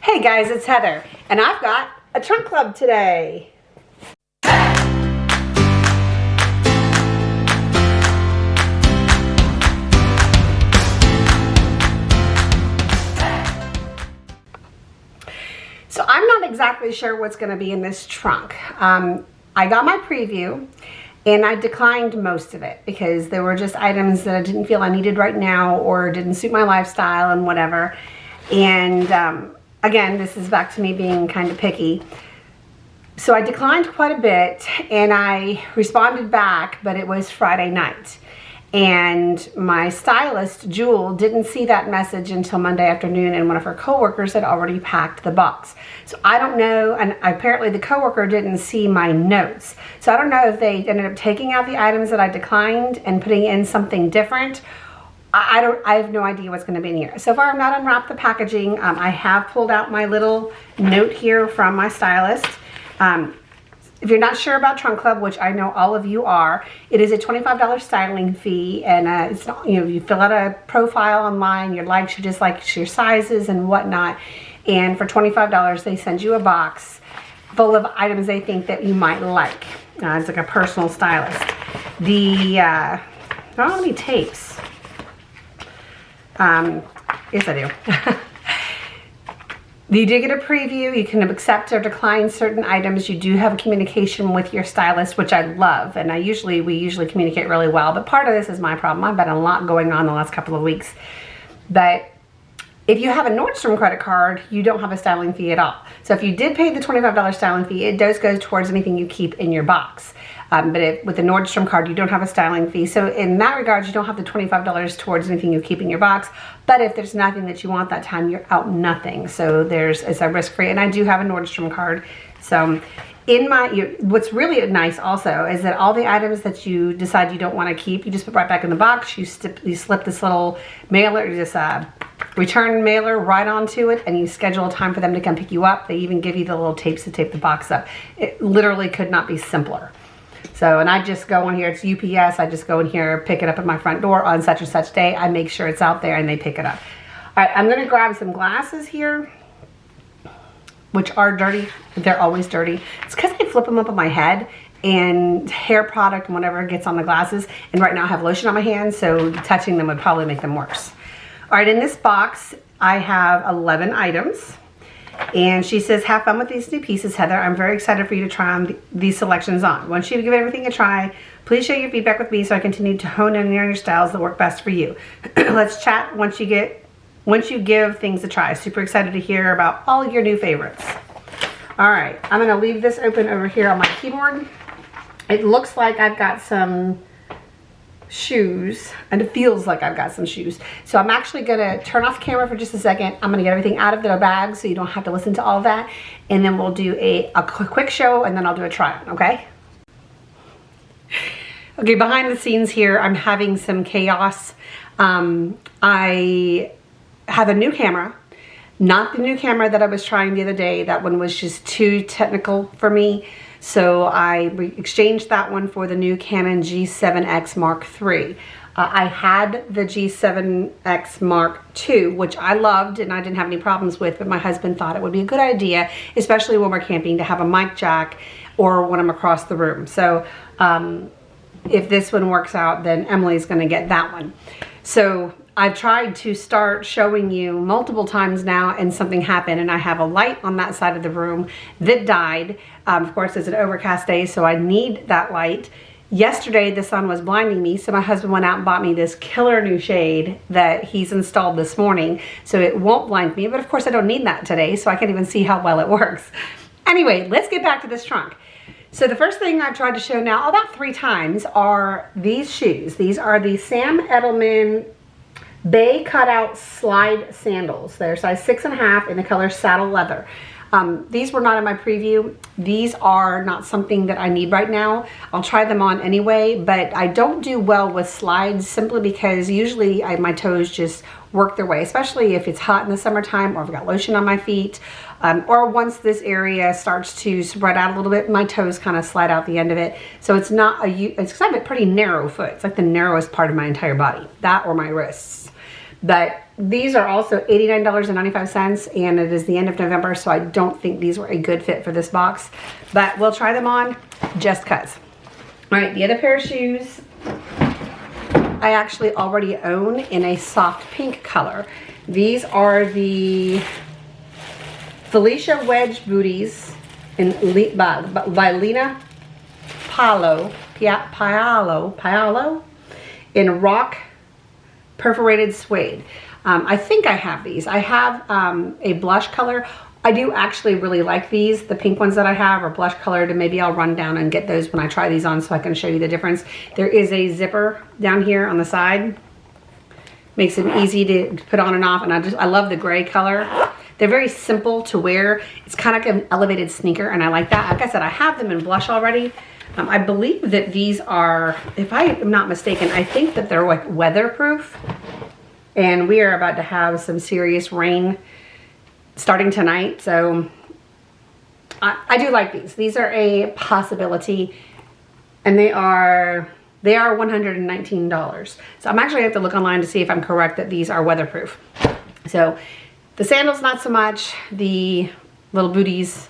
Hey guys, it's Heather, and I've got a trunk club today. So I'm not exactly sure what's going to be in this trunk. I got my preview and I declined most of it because there were just items that I didn't feel I needed right now or didn't suit my lifestyle and whatever. And again, this is back to me being kind of picky. So I declined quite a bit and I responded back, but it was Friday night. And my stylist, Jewel, didn't see that message until Monday afternoon, and one of her coworkers had already packed the box. So I don't know, and apparently the coworker didn't see my notes. So I don't know if they ended up taking out the items that I declined and putting in something different. I have no idea what's going to be in here. So far I've not unwrapped the packaging. I have pulled out my little note here from my stylist. If you're not sure about Trunk Club, which I know all of you are, it is a $25 styling fee, and it's not, you fill out a profile online, your likes, you just like your sizes and whatnot, and for $25 they send you a box full of items they think that you might like. It's like a personal stylist. I don't have any tapes. Yes, I do. You do get a preview. You can accept or decline certain items. You do have communication with your stylist, which I love, and we usually communicate really well, but part of this is my problem. I've had a lot going on the last couple of weeks. But if you have a Nordstrom credit card, you don't have a styling fee at all. So if you did pay the $25 styling fee, it does go towards anything you keep in your box. But with the Nordstrom card, you don't have a styling fee. So in that regard, you don't have the $25 towards anything you keep in your box. But if there's nothing that you want that time, you're out nothing. So it's a risk-free. And I do have a Nordstrom card. So what's really nice also is that all the items that you decide you don't want to keep, you just put right back in the box. You slip this little mailer, return mailer right onto it, and you schedule a time for them to come pick you up. They even give you the little tapes to tape the box up. It literally could not be simpler. So, and I just go in here, it's UPS, I just go in here, pick it up at my front door on such and such day. I make sure it's out there and they pick it up. All right, I'm gonna grab some glasses here, which are dirty. They're always dirty. It's because I flip them up on my head and hair product and whatever gets on the glasses. And right now I have lotion on my hands, so touching them would probably make them worse. All right, in this box, I have 11 items. And she says, have fun with these new pieces, Heather. I'm very excited for you to try on these selections on. Once you give everything a try, please share your feedback with me so I continue to hone in on your styles that work best for you. Let's chat once you give things a try. Super excited to hear about all your new favorites. All right, I'm gonna leave this open over here on my keyboard. It looks like I've got some shoes, and it feels like I've got some shoes. So I'm actually gonna turn off camera for just a second. I'm gonna get everything out of their bags so you don't have to listen to all that, and then we'll do a quick show, and then I'll do a try on, okay? Okay, behind the scenes here, I'm having some chaos. I have a new camera, not the new camera that I was trying the other day. That one was just too technical for me. So I exchanged that one for the new Canon G7X Mark III. I had the G7X Mark II, which I loved and I didn't have any problems with, but my husband thought it would be a good idea, especially when we're camping, to have a mic jack or when I'm across the room. So if this one works out, then Emily's gonna get that one. So I've tried to start showing you multiple times now, and something happened, and I have a light on that side of the room that died. Of course, it's an overcast day, so I need that light. Yesterday, the sun was blinding me, so my husband went out and bought me this killer new shade that he's installed this morning, so it won't blind me, but of course I don't need that today, so I can't even see how well it works. Anyway, let's get back to this trunk. So the first thing I've tried to show now about 3 times are these shoes. These are the Sam Edelman Bay Cutout Slide Sandals. They're size 6.5 in the color saddle leather. These were not in my preview. These are not something that I need right now. I'll try them on anyway, but I don't do well with slides simply because usually my toes just work their way, especially if it's hot in the summertime or I've got lotion on my feet, or once this area starts to spread out a little bit, my toes kind of slide out the end of it. So it's kind of a pretty narrow foot. It's like the narrowest part of my entire body, that or my wrists. But these are also $89.95, and it is the end of November, so I don't think these were a good fit for this box. But we'll try them on just cuz. All right, the other pair of shoes I actually already own in a soft pink color. These are the Felicia Wedge Booties by Linea, Paolo in rock perforated suede. I think I have these. I have a blush color. I do actually really like these. The pink ones that I have are blush colored, and maybe I'll run down and get those when I try these on so I can show you the difference. There is a zipper down here on the side. Makes them easy to put on and off, and I love the gray color. They're very simple to wear. It's kind of like an elevated sneaker, and I like that. Like I said, I have them in blush already. I believe that these are, if I am not mistaken, I think that they're like weatherproof. And we are about to have some serious rain starting tonight, so I do like these. These are a possibility, and they are $119. So I'm actually going to have to look online to see if I'm correct that these are weatherproof. So the sandals, not so much. The little booties,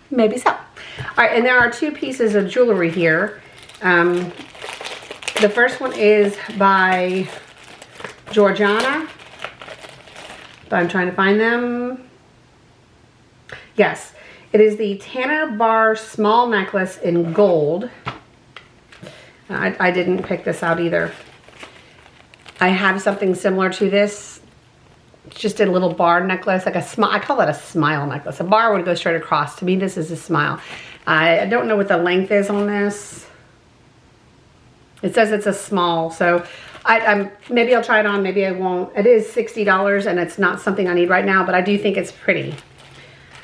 maybe so. All right, and there are two pieces of jewelry here. The first one is by Gorjana, but I'm trying to find them. Yes, it is the Tanner Bar small necklace in gold. I didn't pick this out either. I have something similar to this. It's just a little bar necklace, like a smile. I call it a smile necklace. A bar would go straight across. To me, this is a smile. I don't know what the length is on this. It says it's a small, so maybe I'll try it on, maybe I won't. It is $60, and it's not something I need right now, but I do think it's pretty.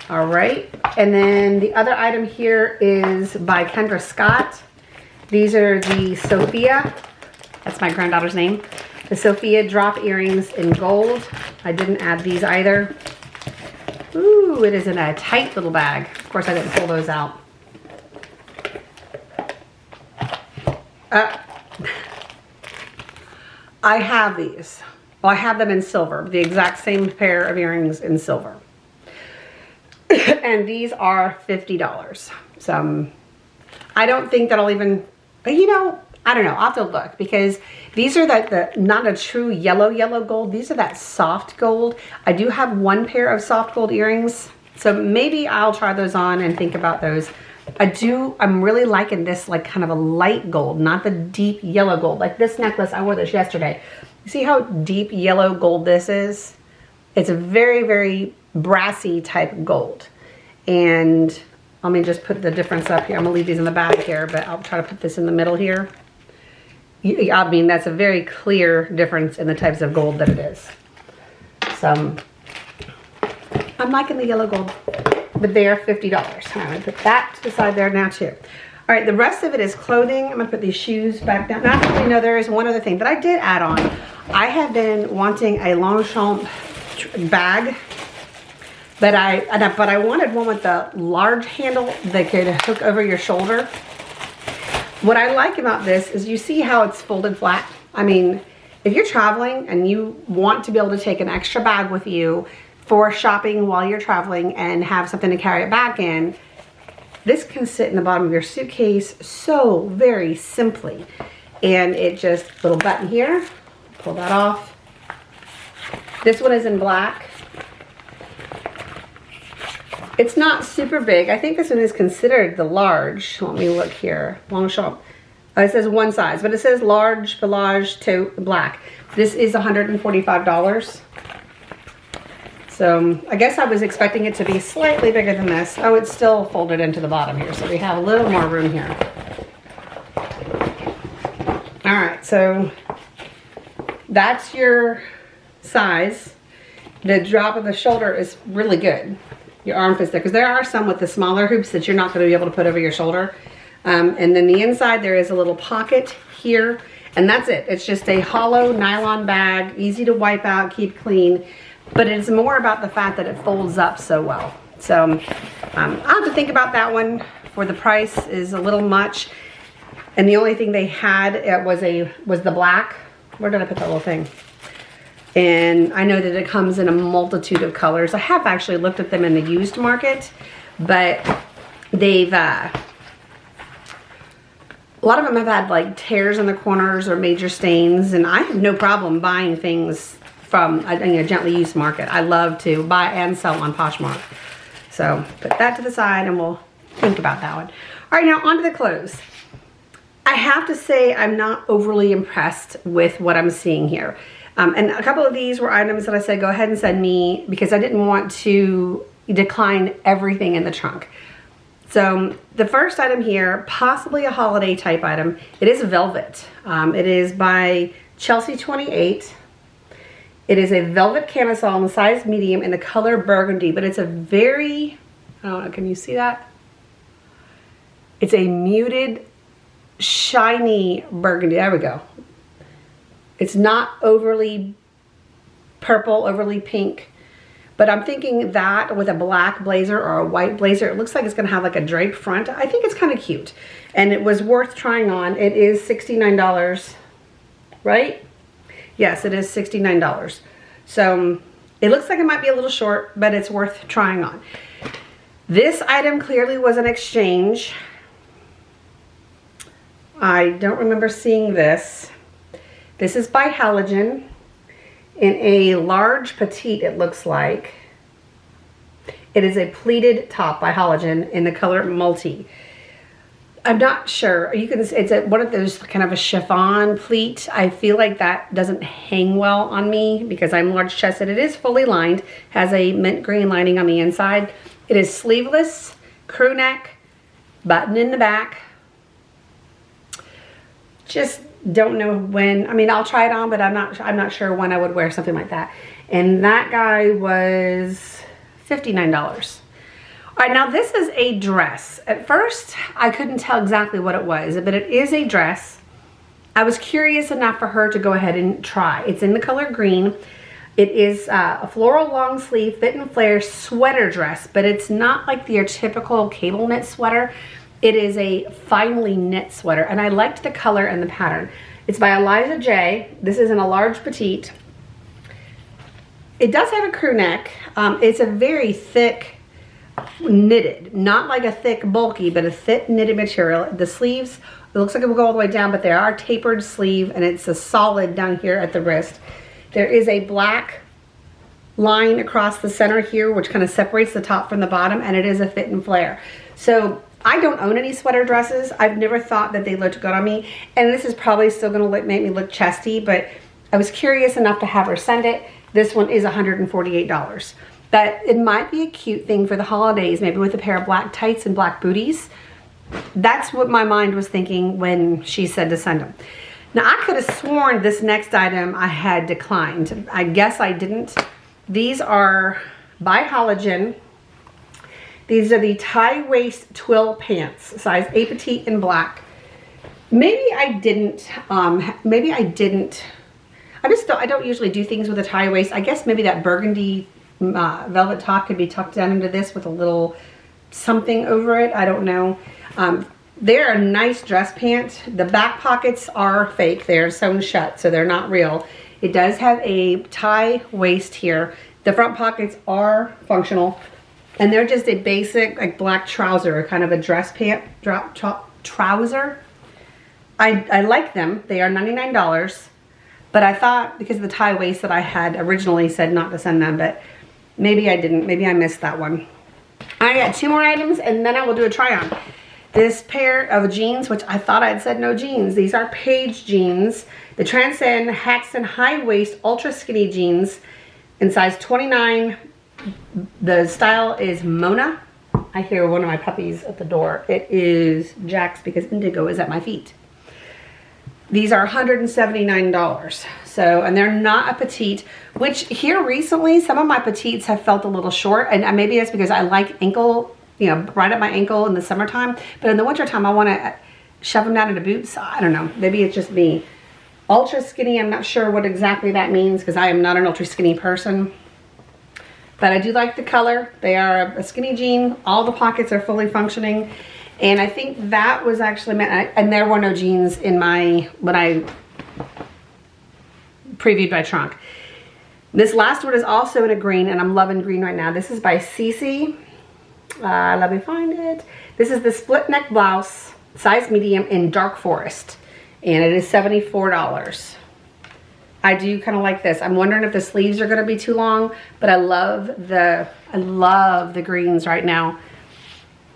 All right, and then the other item here is by Kendra Scott. These are the Sophia, that's my granddaughter's name, the Sophia drop earrings in gold. I didn't add these either. Ooh, it is in a tight little bag. Of course, I didn't pull those out. I have these. Well, I have them in silver, the exact same pair of earrings in silver. And these are $50. So I don't think that I'll even, you know, I don't know. I'll have to look, because these are not a true yellow gold. These are that soft gold. I do have one pair of soft gold earrings, so maybe I'll try those on and think about those. I'm really liking this, like kind of a light gold, not the deep yellow gold. Like this necklace, I wore this yesterday. You see how deep yellow gold this is? It's a very, very brassy type gold. And let me just put the difference up here. I'm gonna leave these in the bag here, but I'll try to put this in the middle here. I mean, that's a very clear difference in the types of gold that it is. So I'm liking the yellow gold, but they are $50. I'm gonna put that to the side there now too. All right, the rest of it is clothing. I'm gonna put these shoes back down. Now, actually, no, there is one other thing that I did add on. I have been wanting a Longchamp bag, but I wanted one with the large handle that could hook over your shoulder. What I like about this is you see how it's folded flat. I mean, if you're traveling and you want to be able to take an extra bag with you for shopping while you're traveling and have something to carry it back in, this can sit in the bottom of your suitcase so very simply. And it just, little button here, pull that off. This one is in black. It's not super big. I think this one is considered the large. Let me look here. Longchamp. It says one size, but it says large, Pliage, Tote, black. This is $145. So I guess I was expecting it to be slightly bigger than this. Oh, it's still folded into the bottom here, so we have a little more room here. All right, so that's your size. The drop of the shoulder is really good. Your arm fits there, because there are some with the smaller hoops that you're not going to be able to put over your shoulder. And then the inside, there is a little pocket here, and that's it. It's just a hollow nylon bag, easy to wipe out, keep clean, but it's more about the fact that it folds up so well. So I'll have to think about that one. For the price is a little much, and the only thing they had was the black. Where did I put that little thing? And I know that it comes in a multitude of colors. I have actually looked at them in the used market, but they've, a lot of them have had like tears in the corners or major stains, and I have no problem buying things from a gently used market. I love to buy and sell on Poshmark. So put that to the side and we'll think about that one. All right, now on to the clothes. I have to say I'm not overly impressed with what I'm seeing here. And a couple of these were items that I said, go ahead and send me, because I didn't want to decline everything in the trunk. So the first item here, possibly a holiday type item. It is velvet. It is by Chelsea 28. It is a velvet camisole in the size medium in the color burgundy, but it's a very, I don't know, can you see that? It's a muted, shiny burgundy. There we go. It's not overly purple, overly pink, but I'm thinking that with a black blazer or a white blazer, it looks like it's gonna have like a drape front. I think it's kind of cute, and it was worth trying on. It is $69, right? Yes, it is $69. So it looks like it might be a little short, but it's worth trying on. This item clearly was an exchange. I don't remember seeing this. This is by Halogen in a large petite, it looks like. It is a pleated top by Halogen in the color multi. I'm not sure. You can. It's one of those kind of a chiffon pleat. I feel like that doesn't hang well on me because I'm large chested. It is fully lined, has a mint green lining on the inside. It is sleeveless, crew neck, button in the back. Just don't know when. I mean, I'll try it on, but I'm not sure when I would wear something like that. And that guy was $59. All right, now this is a dress. At first, I couldn't tell exactly what it was, but it is a dress. I was curious enough for her to go ahead and try. It's in the color green. It is a floral long sleeve fit and flare sweater dress, but it's not like your typical cable knit sweater. It is a finely knit sweater, and I liked the color and the pattern. It's by Eliza J. This is in a large petite. It does have a crew neck. It's a very thick knitted, not like a thick bulky, but a thick knitted material. The sleeves, it looks like it will go all the way down, but they are tapered sleeve, and it's a solid down here at the wrist. There is a black line across the center here, which kind of separates the top from the bottom, and it is a fit and flare. So I don't own any sweater dresses. I've never thought that they looked good on me, and this is probably still gonna make me look chesty, but I was curious enough to have her send it. This one is $148. But it might be a cute thing for the holidays, maybe with a pair of black tights and black booties. That's what my mind was thinking when she said to send them. Now, I could have sworn this next item I had declined. I guess I didn't. These are by Halogen. These are the tie waist twill pants, size A petite in black. Maybe I didn't, I don't usually do things with a tie waist. I guess maybe that burgundy velvet top could be tucked down into this with a little something over it. I don't know. They're a nice dress pant. The back pockets are fake. They're sewn shut, so they're not real. It does have a tie waist here. The front pockets are functional, and they're just a basic like black trouser, kind of a dress pant trouser. I like them. They are $99, but I thought because of the tie waist that I had originally said not to send them, but maybe I didn't. Maybe I missed that one. I got two more items, and then I will do a try on. This pair of jeans, which I thought I'd said no jeans. These are PAIGE jeans. The Transcend Hoxton high waist ultra skinny jeans in size 29. The style is Mona. I hear one of my puppies at the door. It is Jax because Indigo is at my feet. These are $179. So, and they're not a petite, which here recently, some of my petites have felt a little short, and maybe that's because I like ankle, you know, right at my ankle in the summertime, but in the wintertime, I want to shove them down into boots. I don't know, maybe it's just me. Ultra skinny, I'm not sure what exactly that means because I am not an ultra skinny person, but I do like the color. They are a skinny jean. All the pockets are fully functioning. And I think that was actually meant, and there were no jeans in my, when I previewed my trunk. This last one is also in a green, and I'm loving green right now. This is by CeCe. Let me find it. This is the split neck blouse, size medium in dark forest, and it is $74. I do kind of like this. I'm wondering if the sleeves are going to be too long, but I love the greens right now.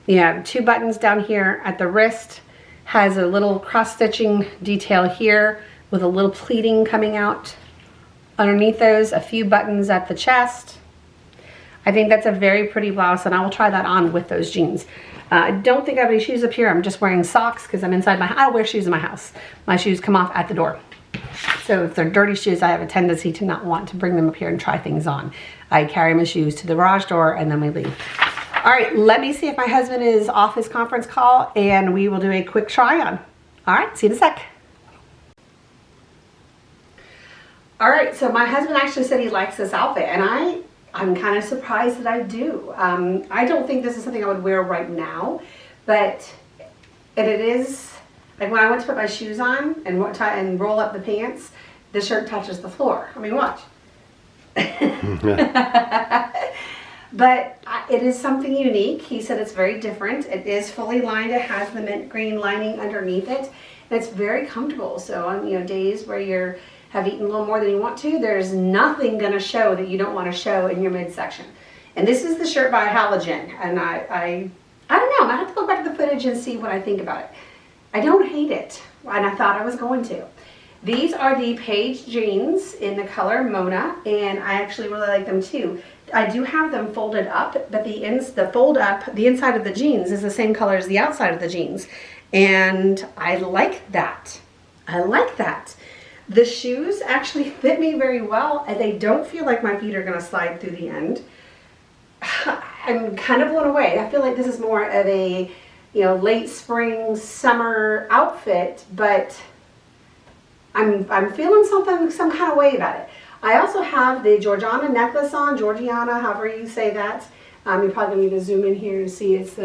Yeah, 2 buttons down here at the wrist, has a little cross stitching detail here with a little pleating coming out underneath those, a few buttons at the chest. I think that's a very pretty blouse, and I will try that on with those jeans. I don't think I have any shoes up here. I'm just wearing socks because I'm inside I don't wear shoes in my house. My shoes come off at the door. So if they're dirty shoes, I have a tendency to not want to bring them up here and try things on. I carry my shoes to the garage door and then we leave. All right, let me see if my husband is off his conference call and we will do a quick try on. All right, see you in a sec. All right, so my husband actually said he likes this outfit, and I'm kind of surprised that I do. I don't think this is something I would wear right now, but it is, like when I went to put my shoes on and roll up the pants, the shirt touches the floor. I mean, watch. But it is something unique. He said it's very different. It is fully lined. It has the mint green lining underneath it, and it's very comfortable. So on days where you have eaten a little more than you want to, there's nothing going to show that you don't want to show in your midsection. And this is the shirt by Halogen, and I don't know. I have to look back at the footage and see what I think about it. I don't hate it, and I thought I was going to. These are the PAIGE jeans in the color Mona, and I actually really like them too. I do have them folded up, but the fold up, the inside of the jeans is the same color as the outside of the jeans, and I like that. I like that. The shoes actually fit me very well, and they don't feel like my feet are going to slide through the end. I'm kind of blown away. I feel like this is more of a late spring, summer outfit, but I'm feeling some kind of way about it. I also have the gorjana necklace on, gorjana, however you say that. You're probably going to need to zoom in here to see. If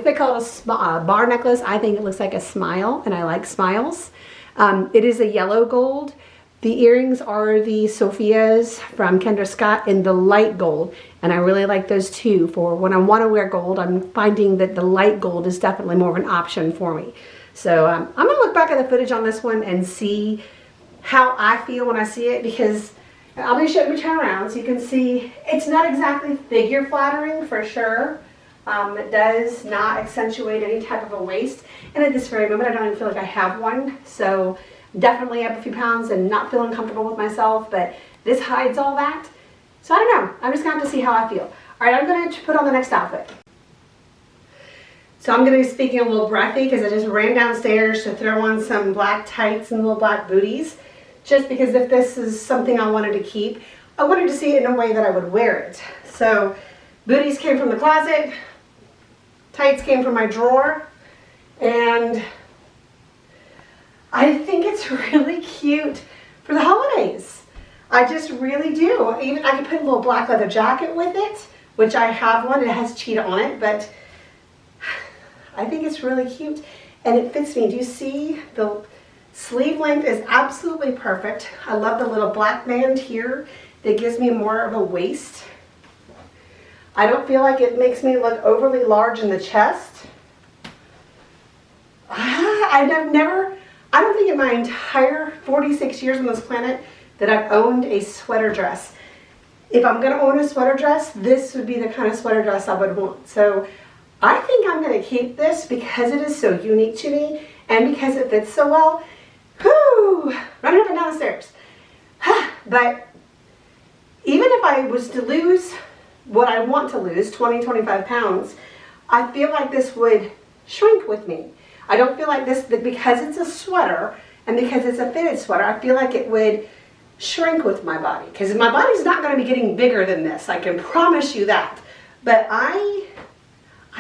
they call it a bar necklace, I think it looks like a smile, and I like smiles. It is a yellow gold. The earrings are the Sophia's from Kendra Scott in the light gold, and I really like those too. For when I want to wear gold, I'm finding that the light gold is definitely more of an option for me. So I'm going to look back at the footage on this one and see how I feel when I see it, because I'll be showing you turn around so you can see it's not exactly figure flattering for sure. It does not accentuate any type of a waist, and at this very moment I don't even feel like I have one, so definitely up a few pounds and not feeling comfortable with myself, but this hides all that. So I don't know, I'm just gonna have to see how I feel. All right, I'm gonna put on the next outfit. So I'm gonna be speaking a little breathy because I just ran downstairs to throw on some black tights and little black booties, just because if this is something I wanted to keep, I wanted to see it in a way that I would wear it. So booties came from the closet, tights came from my drawer, and I think it's really cute for the holidays. I just really do. Even I could put a little black leather jacket with it, which I have one. It has cheetah on it, but I think it's really cute, and it fits me. Do you see the sleeve length is absolutely perfect. I love the little black band here that gives me more of a waist. I don't feel like it makes me look overly large in the chest. I don't think in my entire 46 years on this planet that I've owned a sweater dress. If I'm going to own a sweater dress, this would be the kind of sweater dress I would want. So I think I'm going to keep this because it is so unique to me and because it fits so well. Whoo! Running up and down the stairs. But even if I was to lose what I want to lose, 20-25 pounds, I feel like this would shrink with me. I don't feel like this, because it's a sweater and because it's a fitted sweater, I feel like it would shrink with my body, because my body's not going to be getting bigger than this, I can promise you that. But I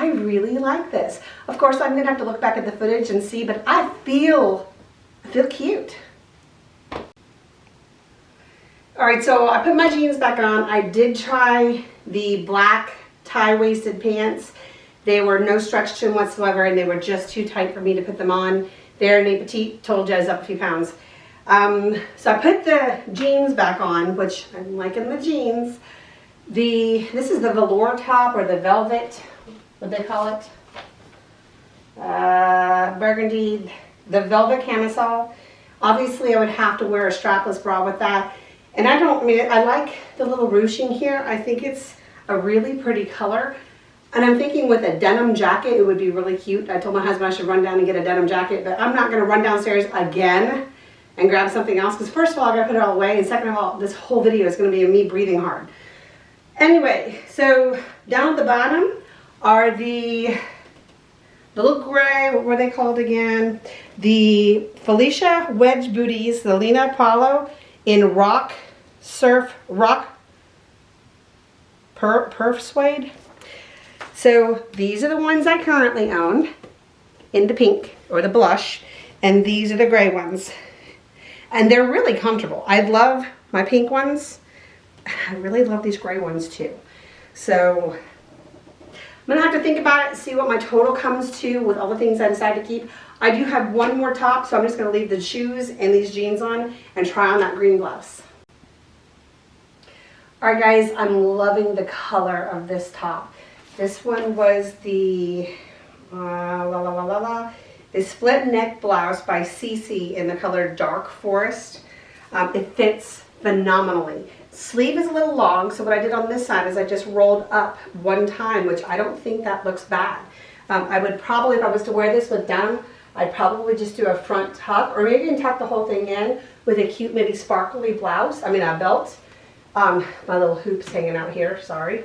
really like this. Of course, I'm going to have to look back at the footage and see, but I feel cute. All right, so I put my jeans back on. I did try the black tie-waisted pants. They were no stretch to them whatsoever, and they were just too tight for me to put them on. They're in a petite, told you I was up a few pounds. So I put the jeans back on, which I'm liking the jeans. This is the velour top, or the velvet, what they call it? Burgundy, the velvet camisole. Obviously I would have to wear a strapless bra with that. And I like the little ruching here. I think it's a really pretty color. And I'm thinking with a denim jacket, it would be really cute. I told my husband I should run down and get a denim jacket, but I'm not gonna run downstairs again and grab something else, because first of all, I gotta put it all away, and second of all, this whole video is gonna be me breathing hard. Anyway, so down at the bottom are the little gray, what were they called again? The Felicia Wedge Booties, the Linea Paolo in rock perf suede. So these are the ones I currently own in the pink, or the blush, and these are the gray ones. And they're really comfortable. I love my pink ones. I really love these gray ones too. So I'm gonna have to think about it, see what my total comes to with all the things I decide to keep. I do have one more top, so I'm just gonna leave the shoes and these jeans on and try on that green blouse. All right guys, I'm loving the color of this top. This one was the the split neck blouse by CeCe in the color Dark Forest. It fits phenomenally. Sleeve is a little long, so what I did on this side is I just rolled up one time, which I don't think that looks bad. I would probably, if I was to wear this with denim, I'd probably just do a front tuck, or maybe even tuck the whole thing in with a cute, maybe sparkly blouse, a belt. My little hoops hanging out here, sorry.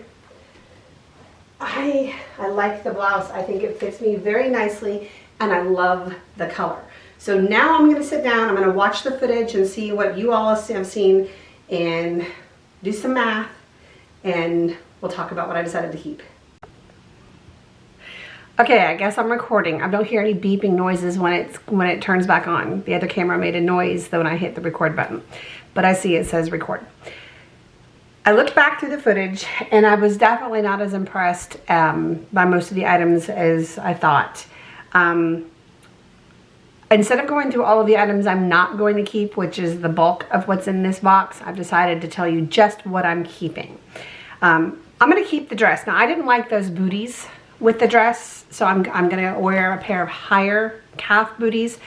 I like the blouse. I think it fits me very nicely, and I love the color. So now I'm going to sit down, I'm going to watch the footage and see what you all have seen and do some math, and we'll talk about what I decided to keep. Okay, I guess I'm recording. I don't hear any beeping noises when it turns back on. The other camera made a noise when I hit the record button, but I see it says record. I looked back through the footage, and I was definitely not as impressed by most of the items as I thought. Instead of going through all of the items I'm not going to keep, which is the bulk of what's in this box, I've decided to tell you just what I'm keeping. I'm going to keep the dress. Now, I didn't like those booties with the dress, so I'm going to wear a pair of higher calf booties,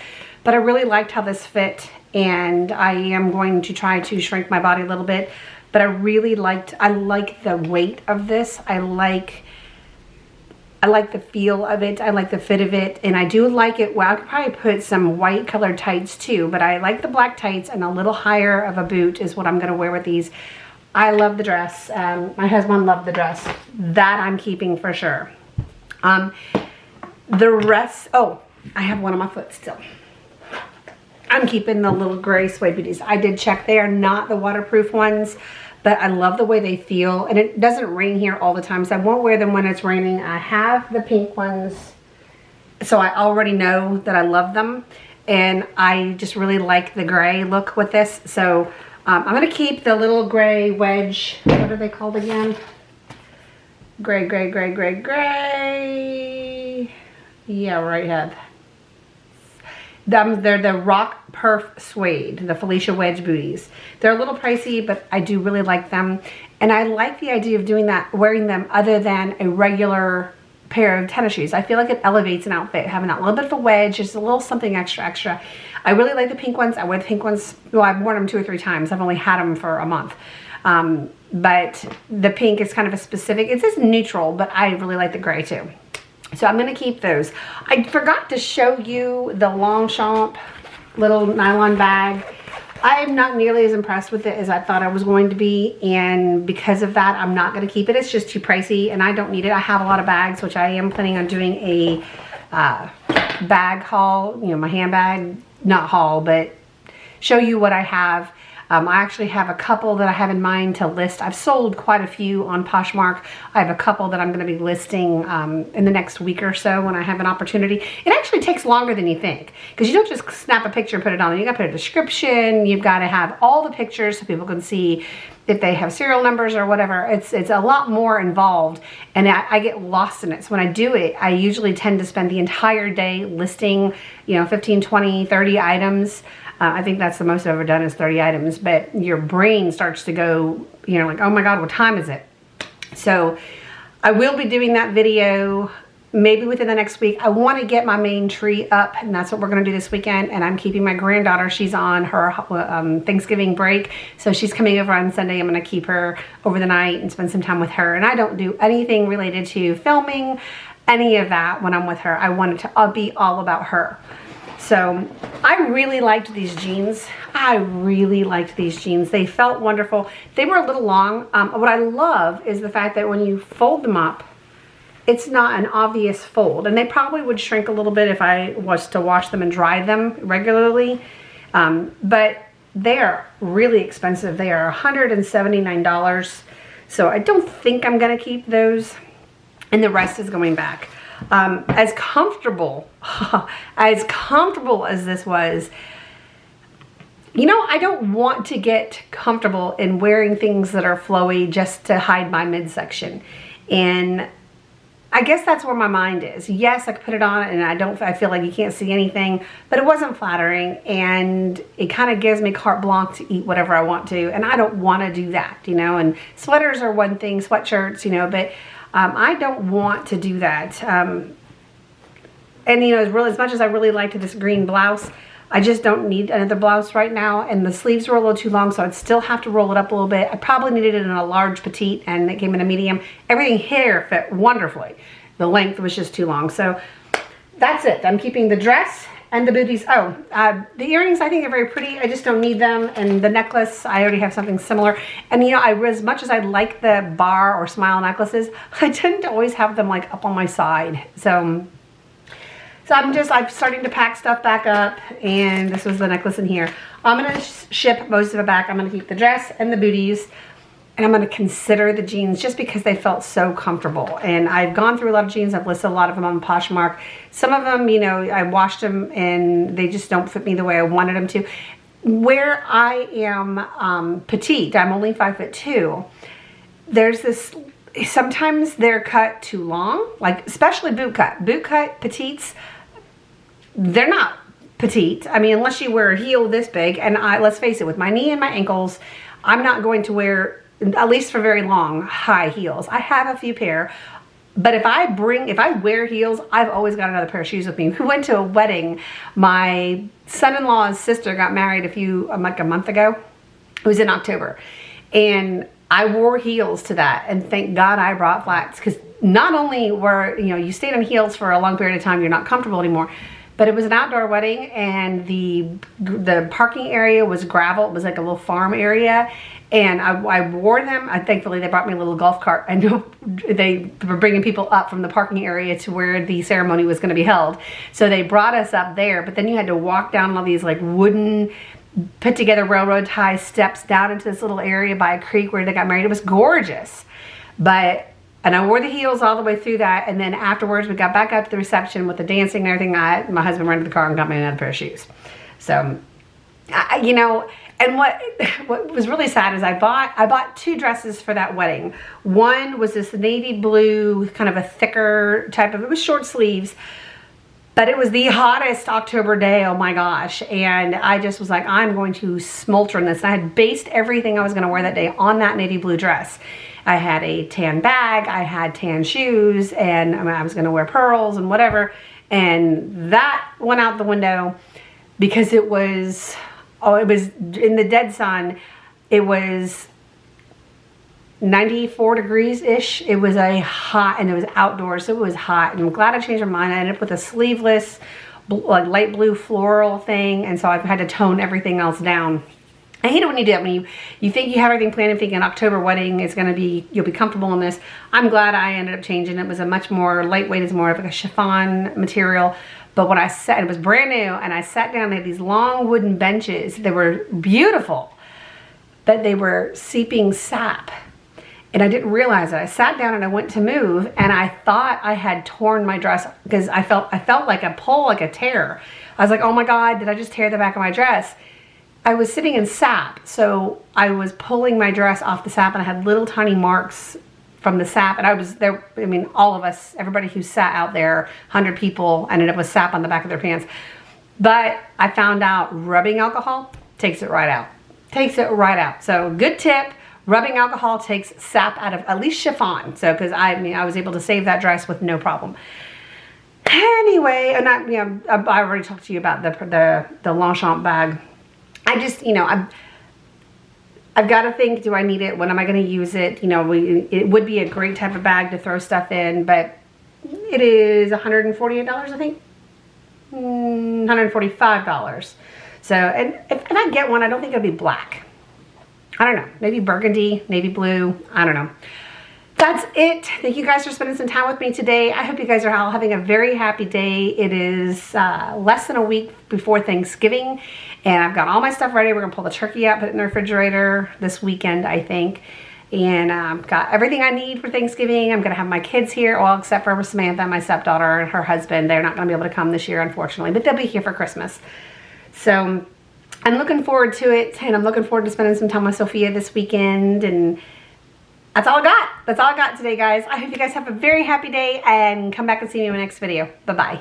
but I really liked how this fit, and I am going to try to shrink my body a little bit, but I like the weight of this. I like the feel of it. I like the fit of it. And I do like it. Well, I could probably put some white colored tights too, but I like the black tights, and a little higher of a boot is what I'm going to wear with these. I love the dress. My husband loved the dress. That I'm keeping for sure. The rest, oh, I have one on my foot still. I'm keeping the little gray suede booties. I did check. They are not the waterproof ones, but I love the way they feel, and it doesn't rain here all the time, so I won't wear them when it's raining. I have the pink ones, so I already know that I love them, and I just really like the gray look with this. So I'm going to keep the little gray wedge. What are they called again? Gray. Yeah, right head. They're the rock perf suede, the Felicia Wedge booties. They're a little pricey, but I do really like them. And I like the idea of doing that, wearing them other than a regular pair of tennis shoes. I feel like it elevates an outfit, having that little bit of a wedge, just a little something extra. I really like the pink ones. I wear the pink ones, well, I've worn them 2 or 3 times. I've only had them for a month. But the pink is kind of a specific, it says neutral, but I really like the gray too. So I'm going to keep those. I forgot to show you the Longchamp little nylon bag. I'm not nearly as impressed with it as I thought I was going to be, and because of that, I'm not going to keep it. It's just too pricey, and I don't need it. I have a lot of bags, which I am planning on doing a bag haul, you know, my handbag, not haul, but show you what I have. I actually have a couple that I have in mind to list. I've sold quite a few on Poshmark. I have a couple that I'm going to be listing in the next week or so when I have an opportunity. It actually takes longer than you think, because you don't just snap a picture and put it on. You got to put a description. You've got to have all the pictures so people can see if they have serial numbers or whatever. It's a lot more involved, and I get lost in it. So when I do it, I usually tend to spend the entire day listing, you know, 15, 20, 30 items. I think that's the most I've ever done is 30 items, but your brain starts to go, you know, like, oh my God, what time is it? So I will be doing that video maybe within the next week. I want to get my main tree up, and that's what we're going to do this weekend. And I'm keeping my granddaughter. She's on her Thanksgiving break, so she's coming over on Sunday. I'm going to keep her over the night and spend some time with her. And I don't do anything related to filming, any of that when I'm with her. I want it to be all about her. So I really liked these jeans. I really liked these jeans. They felt wonderful. They were a little long. What I love is the fact that when you fold them up, it's not an obvious fold, and they probably would shrink a little bit if I was to wash them and dry them regularly, but they are really expensive. They are $179, so I don't think I'm gonna keep those, and the rest is going back. As comfortable as this was, you know, I don't want to get comfortable in wearing things that are flowy just to hide my midsection, and I guess that's where my mind is. Yes, I could put it on and I feel like you can't see anything, but it wasn't flattering, and it kind of gives me carte blanche to eat whatever I want to, and I don't want to do that, you know, and sweaters are one thing, sweatshirts, you know, but I don't want to do that. And you know, as much as I really liked this green blouse, I just don't need another blouse right now, and the sleeves were a little too long, so I'd still have to roll it up a little bit. I probably needed it in a large petite, and it came in a medium. Everything here fit wonderfully. The length was just too long, so that's it. I'm keeping the dress and the booties. Oh, the earrings I think are very pretty. I just don't need them, and the necklace, I already have something similar. And you know, as much as I like the bar or smile necklaces, I tend to always have them like up on my side. So I'm starting to pack stuff back up, and this was the necklace in here. I'm gonna ship most of it back. I'm gonna keep the dress and the booties, and I'm gonna consider the jeans just because they felt so comfortable. And I've gone through a lot of jeans. I've listed a lot of them on Poshmark. Some of them, you know, I washed them and they just don't fit me the way I wanted them to. Where I am petite, I'm only 5'2", there's this, sometimes they're cut too long, like especially boot cut. Boot cut petites, they're not petite. I mean, unless you wear a heel this big, and let's face it, with my knee and my ankles, I'm not going to wear, at least for very long, high heels. I have a few pair, but if I wear heels, I've always got another pair of shoes with me. We went to a wedding. My son-in-law's sister got married like a month ago. It was in October, and I wore heels to that, and thank God I brought flats, because not only were, you know, you stayed on heels for a long period of time, you're not comfortable anymore, but it was an outdoor wedding, and the parking area was gravel. It was like a little farm area, and I wore them. Thankfully, they brought me a little golf cart. I know they were bringing people up from the parking area to where the ceremony was going to be held. So they brought us up there, but then you had to walk down all these like wooden, put together railroad tie steps down into this little area by a creek where they got married. It was gorgeous. And I wore the heels all the way through that, and then afterwards we got back out to the reception with the dancing and everything. My husband rented the car and got me another pair of shoes. So, you know, and what was really sad is I bought two dresses for that wedding. One was this navy blue, kind of a thicker type of, it was short sleeves, but it was the hottest October day, oh my gosh. And I just was like, I'm going to smolder in this. And I had based everything I was gonna wear that day on that navy blue dress. I had a tan bag, I had tan shoes, and I was gonna wear pearls and whatever. And that went out the window because it was in the dead sun. It was 94 degrees-ish. It was hot, and it was outdoors, so it was hot. And I'm glad I changed my mind. I ended up with a sleeveless, like light blue floral thing, and so I've had to tone everything else down. I hate it when you do that, when you think you have everything planned and think an October wedding is gonna be, you'll be comfortable in this. I'm glad I ended up changing. It was a much more lightweight, it's more of like a chiffon material. But when I sat, it was brand new, and I sat down, they had these long wooden benches. They were beautiful, but they were seeping sap. And I didn't realize it. I sat down and I went to move, and I thought I had torn my dress because I felt like a pull, like a tear. I was like, oh my God, did I just tear the back of my dress? I was sitting in sap, so I was pulling my dress off the sap, and I had little tiny marks from the sap, and I was there, I mean, all of us, everybody who sat out there, 100 people, ended up with sap on the back of their pants. But I found out rubbing alcohol takes it right out. Takes it right out. So good tip, rubbing alcohol takes sap out of at least chiffon. So, because I was able to save that dress with no problem. Anyway, and I already talked to you about the Longchamp bag. I just, I've got to think, do I need it? When am I going to use it? It would be a great type of bag to throw stuff in, but it is $148, I think. $145. So, and if I get one, I don't think it'll be black. I don't know. Maybe burgundy, navy blue. I don't know. That's it. Thank you guys for spending some time with me today. I hope you guys are all having a very happy day. It is less than a week before Thanksgiving, and I've got all my stuff ready. We're gonna pull the turkey out, put it in the refrigerator this weekend, I think. And I've got everything I need for Thanksgiving. I'm gonna have my kids here, well, except for Samantha, my stepdaughter, and her husband. They're not gonna be able to come this year, unfortunately, but they'll be here for Christmas. So I'm looking forward to it, and I'm looking forward to spending some time with Sophia this weekend, and that's all I got. That's all I got today, guys. I hope you guys have a very happy day, and come back and see me in my next video. Bye-bye.